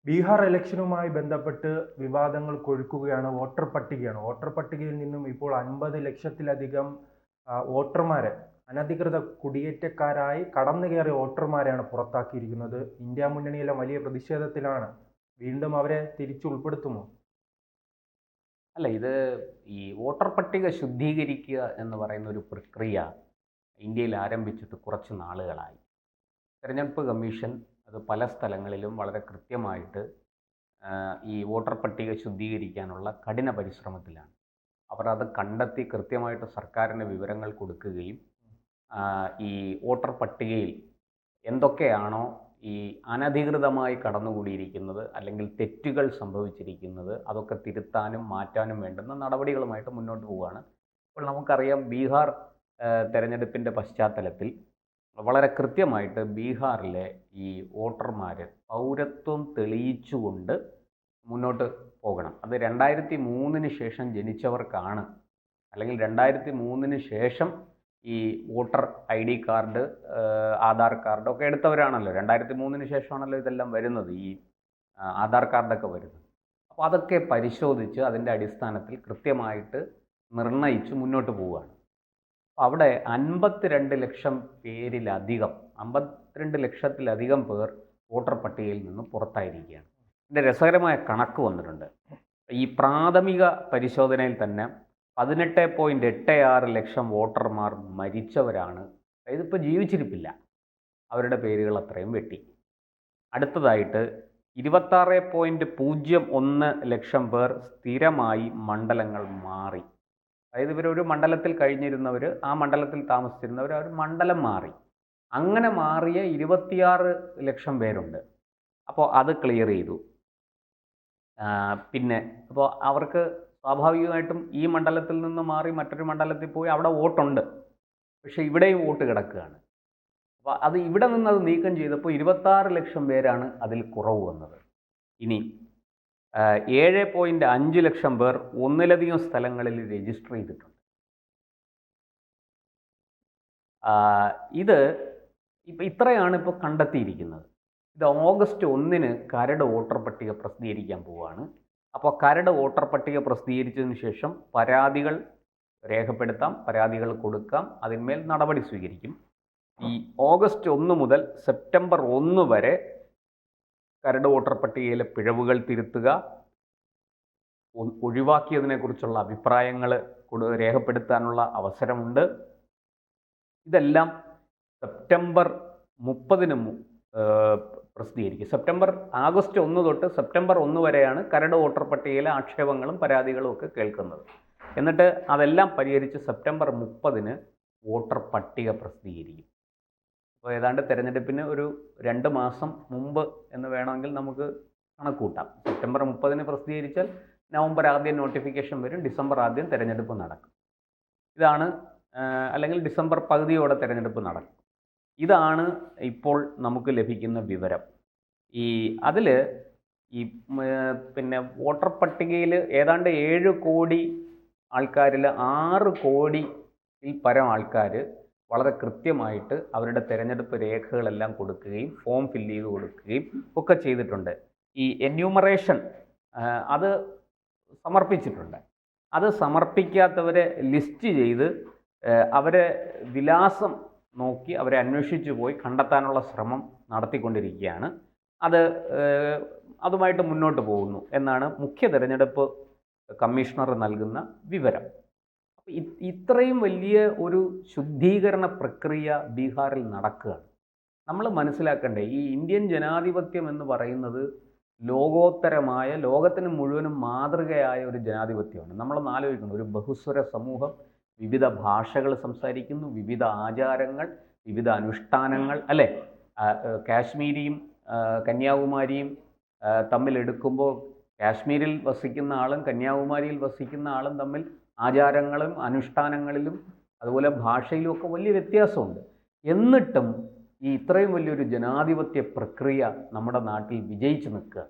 ബീഹാർ ഇലക്ഷനുമായി ബന്ധപ്പെട്ട് വിവാദങ്ങൾ കൊഴുക്കുകയാണ് വോട്ടർ പട്ടികയാണ്. വോട്ടർ പട്ടികയിൽ നിന്നും ഇപ്പോൾ 50 ലക്ഷത്തിലധികം വോട്ടർമാരെ അനധികൃത കുടിയേറ്റക്കാരായി കടന്നുകയറിയ വോട്ടർമാരെയാണ് പുറത്താക്കിയിരിക്കുന്നത്. ഇന്ത്യ മുന്നണിയെല്ലാം വലിയ പ്രതിഷേധത്തിലാണ്. വീണ്ടും അവരെ തിരിച്ചുൾപ്പെടുത്തുമോ? അല്ല, ഇത് ഈ വോട്ടർ പട്ടിക ശുദ്ധീകരിക്കുക എന്ന് പറയുന്ന ഒരു പ്രക്രിയ ഇന്ത്യയിൽ ആരംഭിച്ചിട്ട് കുറച്ച് നാളുകളായി. തെരഞ്ഞെടുപ്പ് കമ്മീഷൻ അത് പല സ്ഥലങ്ങളിലും വളരെ കൃത്യമായിട്ട് ഈ വോട്ടർ പട്ടിക ശുദ്ധീകരിക്കാനുള്ള കഠിന പരിശ്രമത്തിലാണ്. അവർ അത് കണ്ടെത്തി കൃത്യമായിട്ട് സർക്കാരിന് വിവരങ്ങൾ കൊടുക്കുകയും ഈ വോട്ടർ പട്ടികയിൽ എന്തൊക്കെയാണോ ഈ അനധികൃതമായി കടന്നുകൂടിയിരിക്കുന്നത് അല്ലെങ്കിൽ തെറ്റുകൾ സംഭവിച്ചിരിക്കുന്നത് അതൊക്കെ തിരുത്താനും മാറ്റാനും വേണ്ടുന്ന നടപടികളുമായിട്ട് മുന്നോട്ട് പോവുകയാണ്. ഇപ്പോൾ നമുക്കറിയാം, ബീഹാർ തെരഞ്ഞെടുപ്പിൻ്റെ പശ്ചാത്തലത്തിൽ വളരെ കൃത്യമായിട്ട് ബീഹാറിലെ ഈ വോട്ടർമാർ പൗരത്വം തെളിയിച്ചുകൊണ്ട് മുന്നോട്ട് പോകണം. അത് 2003 ശേഷം ജനിച്ചവർക്കാണ്, അല്ലെങ്കിൽ 2003 ശേഷം ഈ voter ID card, Aadhaar card ഒക്കെ എടുത്തവരാണല്ലോ. 2003 ശേഷമാണല്ലോ ഇതെല്ലാം വരുന്നത്, ഈ ആധാർ കാർഡൊക്കെ വരുന്നത്. അപ്പോൾ അതൊക്കെ പരിശോധിച്ച് അതിൻ്റെ അടിസ്ഥാനത്തിൽ കൃത്യമായിട്ട് നിർണയിച്ച് മുന്നോട്ട് പോവുകയാണ്. അപ്പോൾ അവിടെ 52 ലക്ഷം പേരിലധികം 52 ലക്ഷത്തിലധികം പേർ വോട്ടർ പട്ടികയിൽ നിന്ന് പുറത്തായിരിക്കുകയാണ്. ഇതിൻ്റെ രസകരമായ കണക്ക് വന്നിട്ടുണ്ട്. ഈ പ്രാഥമിക പരിശോധനയിൽ തന്നെ 18.86 ലക്ഷം വോട്ടർമാർ മരിച്ചവരാണ്, അതായത് ഇപ്പോൾ ജീവിച്ചിരിപ്പില്ല, അവരുടെ പേരുകൾ അത്രയും വെട്ടി. അടുത്തതായിട്ട് 26.01 ലക്ഷം പേർ സ്ഥിരമായി മണ്ഡലങ്ങൾ മാറി. അതായത് ഇവരൊരു മണ്ഡലത്തിൽ കഴിഞ്ഞിരുന്നവർ, ആ മണ്ഡലത്തിൽ താമസിച്ചിരുന്നവർ, അവർ മണ്ഡലം മാറി. അങ്ങനെ മാറിയ 26 ലക്ഷം പേരുണ്ട്. അപ്പോൾ അത് ക്ലിയർ ചെയ്തു. പിന്നെ അപ്പോൾ അവർക്ക് സ്വാഭാവികമായിട്ടും ഈ മണ്ഡലത്തിൽ നിന്ന് മാറി മറ്റൊരു മണ്ഡലത്തിൽ പോയി അവിടെ വോട്ടുണ്ട്, പക്ഷേ ഇവിടെയും വോട്ട് കിടക്കുകയാണ്. അപ്പോൾ അത് ഇവിടെ നിന്ന് അത് നീക്കം ചെയ്തപ്പോൾ 26 ലക്ഷം പേരാണ് അതിൽ കുറവ് വന്നത്. ഇനി 7.5 ലക്ഷം പേർ ഒന്നിലധികം സ്ഥലങ്ങളിൽ രജിസ്റ്റർ ചെയ്തിട്ടുണ്ട്. ഇത് ഇത്രയാണ് ഇപ്പോൾ കണ്ടെത്തിയിരിക്കുന്നത്. ഇത് ഓഗസ്റ്റ് 1 കരട് വോട്ടർ പട്ടിക പ്രസിദ്ധീകരിക്കാൻ പോവുകയാണ്. അപ്പോൾ കരട് വോട്ടർ പട്ടിക പ്രസിദ്ധീകരിച്ചതിന് ശേഷം പരാതികൾ രേഖപ്പെടുത്താം, പരാതികൾ കൊടുക്കാം, അതിന്മേൽ നടപടി സ്വീകരിക്കും. ഈ ഓഗസ്റ്റ് 1 മുതൽ സെപ്റ്റംബർ 1 വരെ കരട് വോട്ടർ പട്ടികയിലെ പിഴവുകൾ തിരുത്തുക, ഒഴിവാക്കിയതിനെക്കുറിച്ചുള്ള അഭിപ്രായങ്ങൾ രേഖപ്പെടുത്താനുള്ള അവസരമുണ്ട്. ഇതെല്ലാം സെപ്റ്റംബർ 30 പ്രസിദ്ധീകരിക്കും. ആഗസ്റ്റ് 1 തൊട്ട് സെപ്റ്റംബർ 1 വരെയാണ് കരട് വോട്ടർ പട്ടികയിലെ ആക്ഷേപങ്ങളും പരാതികളും ഒക്കെ കേൾക്കുന്നത്. എന്നിട്ട് അതെല്ലാം പരിഹരിച്ച് സെപ്റ്റംബർ 30 വോട്ടർ പട്ടിക പ്രസിദ്ധീകരിക്കും. അപ്പോൾ ഏതാണ്ട് തെരഞ്ഞെടുപ്പിന് ഒരു 2 മാസം മുമ്പ് എന്ന് വേണമെങ്കിൽ നമുക്ക് കണക്കൂട്ടാം. സെപ്റ്റംബർ 30 പ്രസിദ്ധീകരിച്ചാൽ നവംബർ 1 നോട്ടിഫിക്കേഷൻ വരും, ഡിസംബർ 1 തെരഞ്ഞെടുപ്പ് നടക്കും. ഇതാണ്, അല്ലെങ്കിൽ ഡിസംബർ പകുതിയോടെ തെരഞ്ഞെടുപ്പ് നടക്കും. ഇതാണ് ഇപ്പോൾ നമുക്ക് ലഭിക്കുന്ന വിവരം. അതിൽ പിന്നെ വോട്ടർ പട്ടികയിൽ ഏതാണ്ട് 7 കോടി ആൾക്കാരിൽ 6 കോടിയിൽ പരം ആൾക്കാർ വളരെ കൃത്യമായിട്ട് അവരുടെ തെരഞ്ഞെടുപ്പ് രേഖകളെല്ലാം കൊടുക്കുകയും ഫോം ഫില്ല് ചെയ്ത് കൊടുക്കുകയും ഒക്കെ ചെയ്തിട്ടുണ്ട്. ഈ എന്യൂമറേഷൻ അത് സമർപ്പിച്ചിട്ടുണ്ട്. അത് സമർപ്പിക്കാത്തവരെ ലിസ്റ്റ് ചെയ്ത് അവരെ വിലാസം നോക്കി അവരെ അന്വേഷിച്ചു പോയി കണ്ടെത്താനുള്ള ശ്രമം നടത്തിക്കൊണ്ടിരിക്കുകയാണ്. അതുമായിട്ട് മുന്നോട്ട് പോകുന്നു എന്നാണ് മുഖ്യ തെരഞ്ഞെടുപ്പ് കമ്മീഷണർ നൽകുന്ന വിവരം. അപ്പോൾ ഇത്രയും വലിയ ഒരു ശുദ്ധീകരണ പ്രക്രിയ ബീഹാറിൽ നടക്കുകയാണ്. നമ്മൾ മനസ്സിലാക്കേണ്ടേ, ഈ ഇന്ത്യൻ ജനാധിപത്യം എന്ന് പറയുന്നത് ലോകോത്തരമായ, ലോകത്തിന് മുഴുവനും മാതൃകയായ ഒരു ജനാധിപത്യമാണ്. നമ്മളൊന്ന് ആലോചിക്കണം, ഒരു ബഹുസ്വര സമൂഹം, വിവിധ ഭാഷകൾ സംസാരിക്കുന്നു, വിവിധ ആചാരങ്ങൾ, വിവിധ അനുഷ്ഠാനങ്ങൾ, അല്ലേ? കാശ്മീരിയും കന്യാകുമാരിയും തമ്മിലെടുക്കുമ്പോൾ കാശ്മീരിൽ വസിക്കുന്ന ആളും കന്യാകുമാരിയിൽ വസിക്കുന്ന ആളും തമ്മിൽ ആചാരങ്ങളും അനുഷ്ഠാനങ്ങളിലും അതുപോലെ ഭാഷയിലും ഒക്കെ വലിയ വ്യത്യാസമുണ്ട്. എന്നിട്ടും ഈ ഇത്രയും വലിയൊരു ജനാധിപത്യ പ്രക്രിയ നമ്മുടെ നാട്ടിൽ വിജയിച്ചു നിൽക്കുക.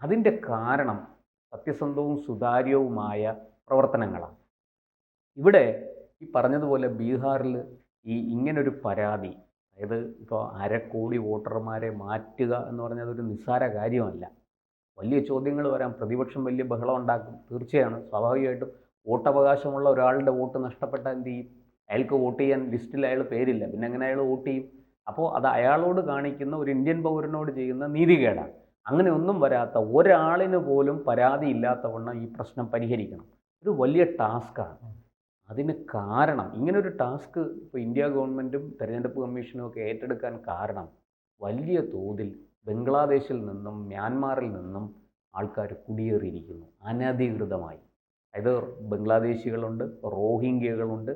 അതിൻ്റെ കാരണം സത്യസന്ധവും സുതാര്യവുമായ പ്രവർത്തനങ്ങളാണ്. ഇവിടെ ഈ പറഞ്ഞതുപോലെ ബീഹാറിൽ ഇങ്ങനൊരു പരാതി, അതായത് ഇപ്പോൾ 1/2 കോടി വോട്ടർമാരെ മാറ്റുക എന്ന് പറഞ്ഞാൽ അതൊരു നിസ്സാര കാര്യമല്ല. വലിയ ചോദ്യങ്ങൾ വരാം. പ്രതിപക്ഷം വലിയ ബഹളം ഉണ്ടാക്കും. തീർച്ചയാണ്, സ്വാഭാവികമായിട്ടും വോട്ടവകാശമുള്ള ഒരാളുടെ വോട്ട് നഷ്ടപ്പെട്ടാൽ എന്ത് ചെയ്യും? അയാൾക്ക് വോട്ട് ചെയ്യാൻ ലിസ്റ്റിൽ അയാൾ പേരില്ല. പിന്നെ എങ്ങനെ അയാൾ വോട്ട് ചെയ്യും? അപ്പോൾ അത് അയാളോട് കാണിക്കുന്ന ഒരു ഇന്ത്യൻ പൗരനോട് ചെയ്യുന്ന നീതികേടാണ്. അങ്ങനെ ഒന്നും വരാത്ത ഒരാളിന് പോലും പരാതി ഇല്ലാത്തവണ്ണം ഈ പ്രശ്നം പരിഹരിക്കണം. ഒരു വലിയ ടാസ്ക്കാണ്. അതിന് കാരണം ഇങ്ങനൊരു ടാസ്ക് ഇപ്പോൾ ഇന്ത്യ ഗവൺമെൻറ്റും തെരഞ്ഞെടുപ്പ് കമ്മീഷനും ഒക്കെ ഏറ്റെടുക്കാൻ കാരണം വലിയ തോതിൽ ബംഗ്ലാദേശിൽ നിന്നും മ്യാൻമാറിൽ നിന്നും ആൾക്കാർ കുടിയേറിയിരിക്കുന്നു അനധികൃതമായി. അതായത് ബംഗ്ലാദേശികളുണ്ട്, റോഹിംഗ്യകളുണ്ട്.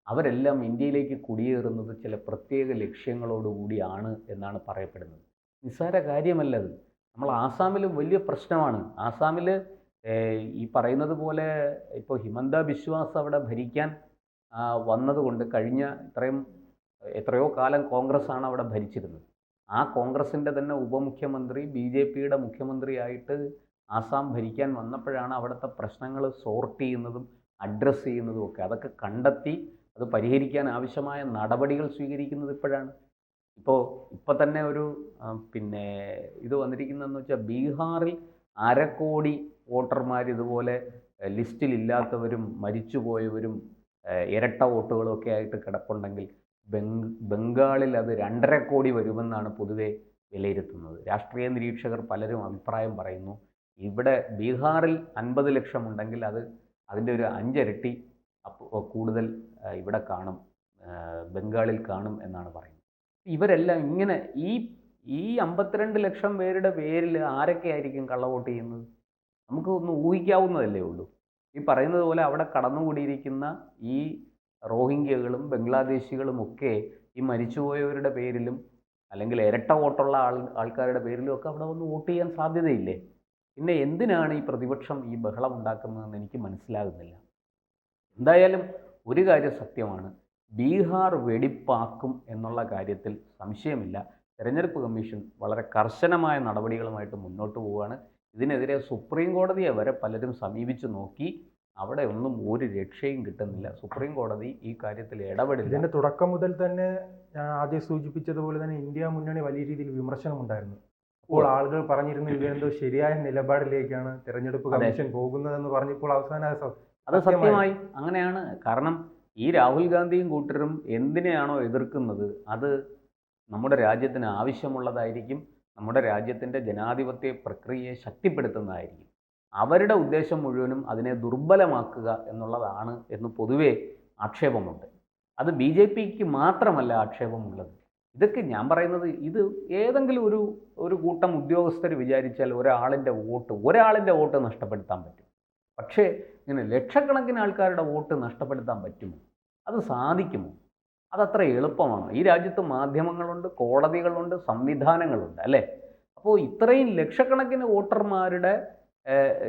അവരെല്ലാം ഇന്ത്യയിലേക്ക് കുടിയേറുന്നത് ചില പ്രത്യേക ലക്ഷ്യങ്ങളോടുകൂടിയാണ് എന്നാണ് പറയപ്പെടുന്നത്. നിസ്സാര കാര്യമല്ലത്. നമ്മൾ ആസാമിലും വലിയ പ്രശ്നമാണ്. ആസാമിൽ ഈ പറയുന്നത് പോലെ ഇപ്പോൾ ഹിമന്ത ബിശ്വാസ് അവിടെ ഭരിക്കാൻ വന്നതുകൊണ്ട് കഴിഞ്ഞ എത്രയോ കാലം കോൺഗ്രസ്സാണ് അവിടെ ഭരിച്ചിരുന്നത്. ആ കോൺഗ്രസിൻ്റെ തന്നെ ഉപമുഖ്യമന്ത്രി BJPയുടെ മുഖ്യമന്ത്രിയായിട്ട് ആസാം ഭരിക്കാൻ വന്നപ്പോഴാണ് അവിടുത്തെ പ്രശ്നങ്ങൾ സോർട്ട് ചെയ്യുന്നതും അഡ്രസ്സ് ചെയ്യുന്നതും ഒക്കെ. അതൊക്കെ കണ്ടെത്തി അത് പരിഹരിക്കാൻ ആവശ്യമായ നടപടികൾ സ്വീകരിക്കുന്നത് ഇപ്പോഴാണ്. ഇപ്പോൾ തന്നെ ഒരു ഇത് വന്നിരിക്കുന്നതെന്ന് വെച്ചാൽ ബീഹാറിൽ 1/2 കോടി വോട്ടർമാർ ഇതുപോലെ ലിസ്റ്റിലില്ലാത്തവരും മരിച്ചുപോയവരും ഇരട്ട വോട്ടുകളും ഒക്കെ ആയിട്ട് കിടപ്പുണ്ടെങ്കിൽ ബംഗാളിൽ അത് 2.5 കോടി വരുമെന്നാണ് പൊതുവെ വിലയിരുത്തുന്നത്. രാഷ്ട്രീയ നിരീക്ഷകർ പലരും അഭിപ്രായം പറയുന്നു. ഇവിടെ ബീഹാറിൽ 50 ലക്ഷം ഉണ്ടെങ്കിൽ അതിൻ്റെ ഒരു 5 ഇരട്ടി കൂടുതൽ ഇവിടെ കാണും, ബംഗാളിൽ കാണും എന്നാണ് പറയുന്നത്. ഇവരെല്ലാം ഇങ്ങനെ ഈ 52 ലക്ഷം പേരുടെ പേരിൽ ആരൊക്കെ ആയിരിക്കും കള്ളവോട്ട് ചെയ്യുന്നത്? നമുക്ക് ഒന്ന് ഊഹിക്കാവുന്നതല്ലേ ഉള്ളൂ. ഈ പറയുന്നത് പോലെ അവിടെ കടന്നുകൂടിയിരിക്കുന്ന ഈ റോഹിംഗ്യകളും ബംഗ്ലാദേശികളും ഒക്കെ ഈ മരിച്ചുപോയവരുടെ പേരിലും അല്ലെങ്കിൽ ഇരട്ട വോട്ടുള്ള ആൾക്കാരുടെ പേരിലും ഒക്കെ അവിടെ വന്ന് വോട്ട് ചെയ്യാൻ സാധ്യതയില്ലേ? പിന്നെ എന്തിനാണ് ഈ പ്രതിപക്ഷം ഈ ബഹളം ഉണ്ടാക്കുന്നതെന്ന് എനിക്ക് മനസ്സിലാകുന്നില്ല. എന്തായാലും ഒരു കാര്യം സത്യമാണ്, ബീഹാർ വെടിപ്പാക്കും എന്നുള്ള കാര്യത്തിൽ സംശയമില്ല. തെരഞ്ഞെടുപ്പ് കമ്മീഷൻ വളരെ കർശനമായ നടപടികളുമായിട്ട് മുന്നോട്ട് പോവുകയാണ്. ഇതിനെതിരെ സുപ്രീം കോടതിയെ വരെ പലരും സമീപിച്ച് നോക്കി. അവിടെ ഒന്നും ഒരു രക്ഷയും കിട്ടുന്നില്ല. സുപ്രീം കോടതി ഈ കാര്യത്തിൽ ഇടപെടില്ല. ഇതിൻ്റെ തുടക്കം മുതൽ തന്നെ ഞാൻ ആദ്യം സൂചിപ്പിച്ചതുപോലെ തന്നെ ഇന്ത്യ മുന്നണി വലിയ രീതിയിൽ വിമർശനമുണ്ടായിരുന്നു. അപ്പോൾ ആളുകൾ പറഞ്ഞിരുന്നു ഇതെന്തോ ശരിയായ നിലപാടിലേക്കാണ് തെരഞ്ഞെടുപ്പ് കമ്മീഷൻ പോകുന്നതെന്ന് പറഞ്ഞപ്പോൾ അവസാനം അത് സത്യമായി അങ്ങനെയാണ്. കാരണം ഈ രാഹുൽ ഗാന്ധിയും കൂട്ടരും എന്തിനെയാണോ എതിർക്കുന്നത് അത് നമ്മുടെ രാജ്യത്തിന് ആവശ്യമുള്ളതായിരിക്കും, നമ്മുടെ രാജ്യത്തിൻ്റെ ജനാധിപത്യ പ്രക്രിയയെ ശക്തിപ്പെടുത്തുന്നതായിരിക്കും. അവരുടെ ഉദ്ദേശം മുഴുവനും അതിനെ ദുർബലമാക്കുക എന്നുള്ളതാണ് എന്ന് പൊതുവേ ആക്ഷേപമുണ്ട്. അത് BJPക്ക് മാത്രമല്ല ആക്ഷേപമുള്ളത്. ഇതൊക്കെ ഞാൻ പറയുന്നത്, ഇത് ഏതെങ്കിലും ഒരു കൂട്ടം ഉദ്യോഗസ്ഥർ വിചാരിച്ചാൽ ഒരാളിൻ്റെ വോട്ട് നഷ്ടപ്പെടുത്താൻ പറ്റും. പക്ഷേ ഇങ്ങനെ ലക്ഷക്കണക്കിന് ആൾക്കാരുടെ വോട്ട് നഷ്ടപ്പെടുത്താൻ പറ്റുമോ? അത് സാധിക്കുമോ? അതത്ര എളുപ്പമാണോ? ഈ രാജ്യത്ത് മാധ്യമങ്ങളുണ്ട്, കോടതികളുണ്ട്, സംവിധാനങ്ങളുണ്ട്, അല്ലേ? അപ്പോൾ ഇത്രയും ലക്ഷക്കണക്കിന് വോട്ടർമാരുടെ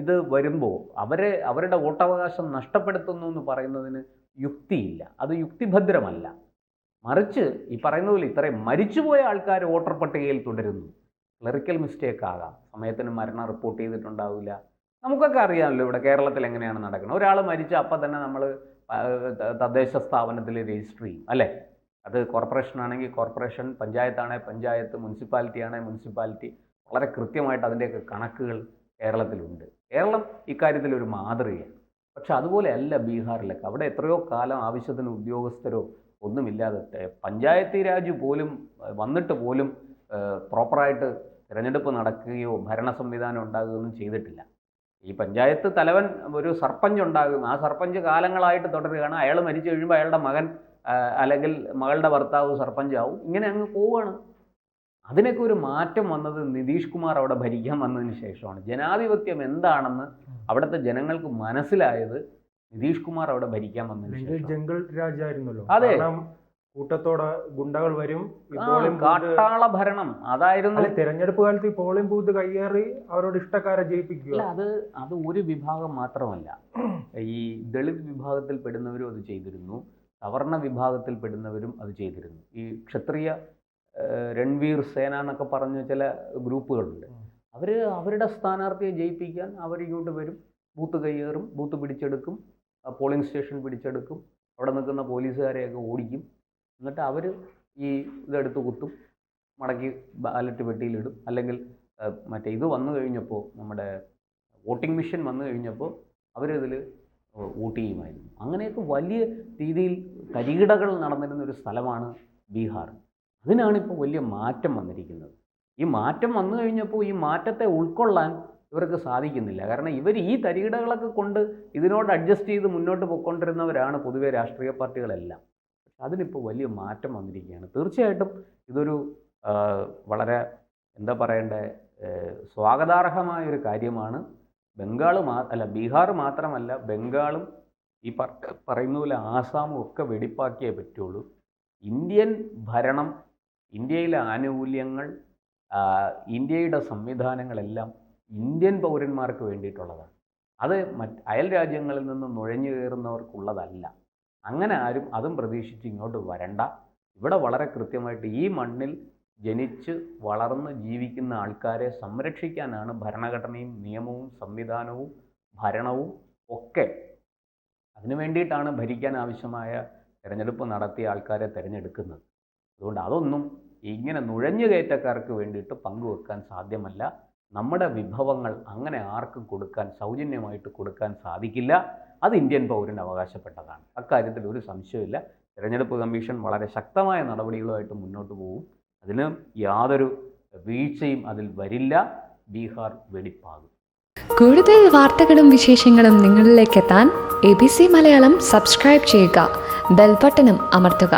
ഇത് വരുമ്പോൾ അവരുടെ വോട്ടവകാശം നഷ്ടപ്പെടുത്തുന്നു എന്ന് പറയുന്നതിന് യുക്തിയില്ല. അത് യുക്തിഭദ്രമല്ല. മറിച്ച് ഈ പറയുന്ന പോലെ ഇത്രയും മരിച്ചുപോയ ആൾക്കാർ വോട്ടർ പട്ടികയിൽ തുടരുന്നു. ക്ലറിക്കൽ മിസ്റ്റേക്ക് ആകാം, സമയത്തിന് മരണം റിപ്പോർട്ട് ചെയ്തിട്ടുണ്ടാവില്ല. നമുക്കൊക്കെ അറിയാമല്ലോ ഇവിടെ കേരളത്തിൽ എങ്ങനെയാണ് നടക്കുന്നത്. ഒരാൾ മരിച്ച അപ്പം തന്നെ നമ്മൾ തദ്ദേശ സ്ഥാപനത്തിൽ രജിസ്റ്റർ ചെയ്യും, അല്ലേ? അത് കോർപ്പറേഷൻ ആണെങ്കിൽ കോർപ്പറേഷൻ, പഞ്ചായത്താണെങ്കിൽ പഞ്ചായത്ത്, മുനിസിപ്പാലിറ്റി ആണെങ്കിൽ മുനിസിപ്പാലിറ്റി. വളരെ കൃത്യമായിട്ട് അതിൻ്റെയൊക്കെ കണക്കുകൾ കേരളത്തിലുണ്ട്. കേരളം ഇക്കാര്യത്തിൽ ഒരു മാതൃകയാണ്. പക്ഷെ അതുപോലെയല്ല ബീഹാറിലൊക്കെ. അവിടെ എത്രയോ കാലം ആവശ്യത്തിന് ഉദ്യോഗസ്ഥരോ ഒന്നുമില്ലാതെ പഞ്ചായത്തി രാജ് പോലും വന്നിട്ട് പോലും പ്രോപ്പറായിട്ട് തിരഞ്ഞെടുപ്പ് നടക്കുകയോ ഭരണ സംവിധാനം ഉണ്ടാകുകയൊന്നും ചെയ്തിട്ടില്ല. ഈ പഞ്ചായത്ത് തലവൻ ഒരു സർപ്പഞ്ച് ഉണ്ടാകും. ആ സർപ്പഞ്ച് കാലങ്ങളായിട്ട് തുടരുകയാണ്. അയാൾ മരിച്ചു കഴിയുമ്പോൾ അയാളുടെ മകൻ അല്ലെങ്കിൽ മകളുടെ ഭർത്താവ് സർപ്പഞ്ചാവും. ഇങ്ങനെ അങ്ങ് പോവുകയാണ്. അതിനൊക്കെ ഒരു മാറ്റം വന്നത് നിതീഷ് കുമാർ അവിടെ ഭരിക്കാൻ വന്നതിന് ശേഷമാണ്. ജനാധിപത്യം എന്താണെന്ന് അവിടുത്തെ ജനങ്ങൾക്ക് മനസ്സിലായത് നിതീഷ് കുമാർ അവിടെ ഭരിക്കാൻ വന്നതിന് ശേഷം. ജംഗിൾ രാജായിരുന്നല്ലോ. അതെ, കൂട്ടത്തോടെ ഗുണ്ടകൾ വരും, കാട്ടാള ഭരണം അതായിരുന്നു. തെരഞ്ഞെടുപ്പ് കാലത്ത് ഈ പോളിംഗ് ബൂത്ത് കയ്യേറി അവരോട് ഇഷ്ടക്കാരെ ജയിപ്പിക്കുക. അത് ഒരു വിഭാഗം മാത്രമല്ല. ഈ ദളിത് വിഭാഗത്തിൽ പെടുന്നവരും അത് ചെയ്തിരുന്നു, സവർണ വിഭാഗത്തിൽ പെടുന്നവരും അത് ചെയ്തിരുന്നു. ഈ ക്ഷത്രിയ രൺവീർ സേന എന്നൊക്കെ പറഞ്ഞ ചില ഗ്രൂപ്പുകളുണ്ട്. അവരുടെ സ്ഥാനാർത്ഥിയെ ജയിപ്പിക്കാൻ അവരിങ്ങോട്ട് വരും, ബൂത്ത് കയ്യേറും, ബൂത്ത് പിടിച്ചെടുക്കും, പോളിംഗ് സ്റ്റേഷൻ പിടിച്ചെടുക്കും, അവിടെ നിൽക്കുന്ന പോലീസുകാരെയൊക്കെ ഓടിക്കും. എന്നിട്ട് അവർ ഈ ഇതെടുത്ത് കുത്തും, മടക്കി ബാലറ്റ് പെട്ടിയിലിടും, അല്ലെങ്കിൽ മറ്റേ ഇത് വന്നു കഴിഞ്ഞപ്പോൾ, നമ്മുടെ വോട്ടിംഗ് മെഷീൻ വന്നു കഴിഞ്ഞപ്പോൾ അവരിതിൽ വോട്ട് ചെയ്യുമായിരുന്നു. അങ്ങനെയൊക്കെ വലിയ രീതിയിൽ തരികിടകൾ നടന്നിരുന്ന ഒരു സ്ഥലമാണ് ബീഹാർ. അതിനാണിപ്പോൾ വലിയ മാറ്റം വന്നിരിക്കുന്നത്. ഈ മാറ്റം വന്നു കഴിഞ്ഞപ്പോൾ ഈ മാറ്റത്തെ ഉൾക്കൊള്ളാൻ ഇവർക്ക് സാധിക്കുന്നില്ല. കാരണം ഇവർ ഈ തരികിടകളൊക്കെ കൊണ്ട് ഇതിനോട് അഡ്ജസ്റ്റ് ചെയ്ത് മുന്നോട്ട് പോയിക്കൊണ്ടിരുന്നവരാണ് പൊതുവെ രാഷ്ട്രീയ പാർട്ടികളെല്ലാം. പക്ഷെ അതിനിപ്പോൾ വലിയ മാറ്റം വന്നിരിക്കുകയാണ്. തീർച്ചയായിട്ടും ഇതൊരു വളരെ എന്താ പറയണ്ടേ, സ്വാഗതാർഹമായൊരു കാര്യമാണ്. ബീഹാർ മാത്രമല്ല, ബംഗാളും ഈ പറയുന്ന പോലെ ആസാമും ഒക്കെ വെടിപ്പാക്കിയേ പറ്റുള്ളൂ. ഇന്ത്യൻ ഭരണം, ഇന്ത്യയിലെ ആനുകൂല്യങ്ങൾ, ഇന്ത്യയുടെ സംവിധാനങ്ങളെല്ലാം ഇന്ത്യൻ പൗരന്മാർക്ക് വേണ്ടിയിട്ടുള്ളതാണ്. അത് അയൽ രാജ്യങ്ങളിൽ നിന്ന് നുഴഞ്ഞു കയറുന്നവർക്കുള്ളതല്ല. അങ്ങനെ ആരും അതും പ്രതീക്ഷിച്ച് ഇങ്ങോട്ട് വരണ്ട. ഇവിടെ വളരെ കൃത്യമായിട്ട് ഈ മണ്ണിൽ ജനിച്ച് വളർന്ന് ജീവിക്കുന്ന ആൾക്കാരെ സംരക്ഷിക്കാനാണ് ഭരണഘടനയും നിയമവും സംവിധാനവും ഭരണവും ഒക്കെ. അതിനു വേണ്ടിയിട്ടാണ് ഭരിക്കാൻ ആവശ്യമായ തിരഞ്ഞെടുപ്പ് നടത്തിയ ആൾക്കാരെ തിരഞ്ഞെടുക്കുന്നത്. അതുകൊണ്ട് അതൊന്നും ഇങ്ങനെ നുഴഞ്ഞു കയറ്റക്കാർക്ക് വേണ്ടിയിട്ട് പങ്കുവെക്കാൻ സാധ്യമല്ല. നമ്മുടെ വിഭവങ്ങൾ അങ്ങനെ ആർക്കും കൊടുക്കാൻ, സൗജന്യമായിട്ട് കൊടുക്കാൻ സാധിക്കില്ല. അത് ഇന്ത്യൻ പൗരന് അവകാശപ്പെട്ടതാണ്. അക്കാര്യത്തിൽ ഒരു സംശയമില്ല. തിരഞ്ഞെടുപ്പ് കമ്മീഷൻ വളരെ ശക്തമായ നടപടികളുമായിട്ട് മുന്നോട്ട് പോകും. അതിന് യാതൊരു വീഴ്ചയും അതിൽ വരില്ല. ബീഹാർ വെടിപ്പാകും. കൂടുതൽ വാർത്തകളും വിശേഷങ്ങളും നിങ്ങളിലേക്ക് എത്താൻ ABC മലയാളം സബ്സ്ക്രൈബ് ചെയ്യുക, ബെൽ ബട്ടണും അമർത്തുക.